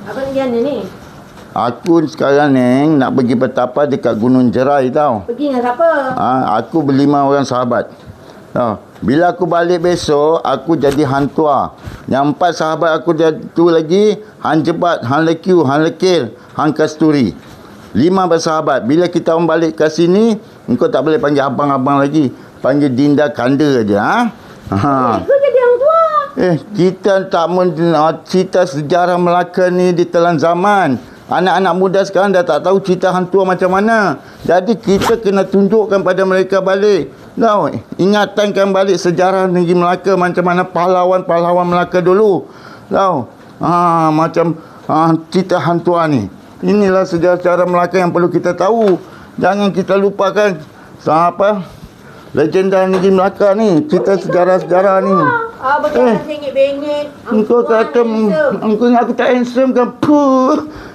Abang pergi mana ni? Aku sekarang ni nak pergi bertapa dekat Gunung Jerai tau. Pergi dengan siapa? Aku berlima orang sahabat. Bila aku balik besok, aku jadi hang tua. Yang 4 sahabat aku tu lagi, hang Jebat, hang Lekiu, hang Lekil, hang Kasturi. 5 bersahabat. Bila kita orang balik ke sini, engkau tak boleh panggil abang-abang lagi. Panggil Dinda Kanda aja. Kau jadi hang tua. Kita tak cerita sejarah Melaka ni di telan zaman. Anak-anak muda sekarang dah tak tahu cerita hang tua macam mana. Jadi kita kena tunjukkan pada mereka balik. Tahu, ingatankan balik sejarah negeri Melaka macam mana pahlawan-pahlawan Melaka dulu. Tahu? Macam cerita hang tua ni. Inilah sejarah-sejarah Melaka yang perlu kita tahu. Jangan kita lupakan legenda negeri Melaka ni, cerita sejarah-sejarah ni. Betul bengit-bengit. Engkau kata engkau ingat aku tak handsome kan?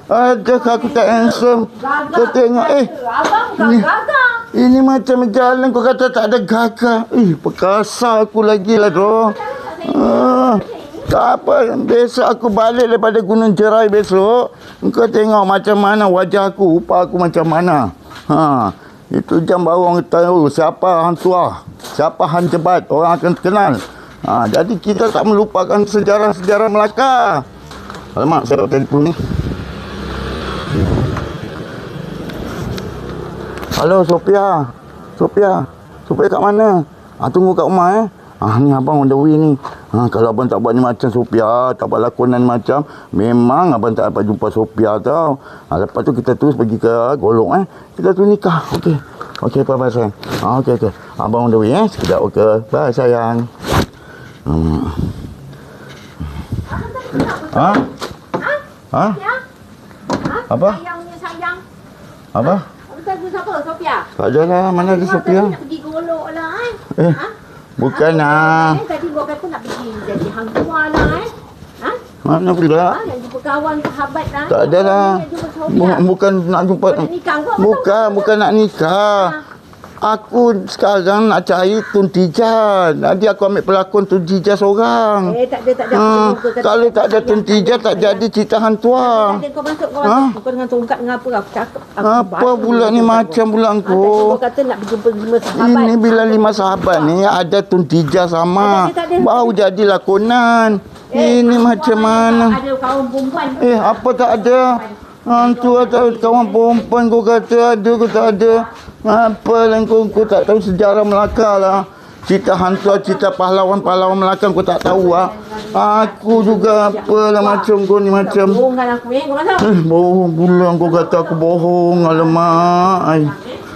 Ada aku tak handsome. Kau tengok Abang bukan gagah. Ini macam jalan kau kata tak ada gagah. Perkasa aku lagi lah tu. Tak apa, besok aku balik daripada Gunung Jerai besok. Engkau tengok macam mana wajah aku, rupa aku macam mana. Itu jam baru orang tahu siapa hang tua, siapa hang Jebat, orang akan kenal. Jadi kita tak melupakan sejarah-sejarah Melaka. Alamak, saya telefon ni. Halo, Sophia. Sophia kat mana? Tunggu kat rumah ni abang on the way ni. Kalau abang tak buat ni macam Sophia, tak buat lakonan macam, memang abang tak dapat jumpa Sophia tau. Lepas tu kita terus pergi ke Golok Kita tu nikah. Okey, bye sayang. Okey. Abang on the way sekejap. Okey. Bye sayang. Apa? Sayang. Apa? Tak ada siapa, Sophia? Tak ada lah, mana ada Sophia? Nak pergi Golok lah Bukan lah. Tadi buat kata nak pergi jadi hang tua lah Mana pula? Nak jumpa kawan, sahabat lah. Tak ada lah. Bukan nak jumpa. Nak nikah kau? Bukan nak nikah. Aku sekarang nak cari Tun Tijah. Nanti aku ambil pelakon Tun Tijah seorang. Tak ada. Kalau tak ada Tun Tijah, tak jadi cerita hang tua. Tak ada, kau masuk. Kau dengan tongkat dengan apa? Aku cakap. Apa pula ni macam pula kau? Kau kata nak jumpa 5 sahabat. Ini bila 5 sahabat ni ada Tun Tijah sama. Baru jadi lakonan. Ini macam mana? Ada kawan perempuan. Apa tak ada? Hantu atau kawan perempuan kau kata ada ke tak ada? Apa lah kau tak tahu sejarah Melaka lah. Cerita hantu, cerita pahlawan-pahlawan Melaka kau tak tahu lah. Aku juga apalah macam kau ni macam. Bohongkan aku kau kata. Bohong pula kau kata aku bohong. Alamak.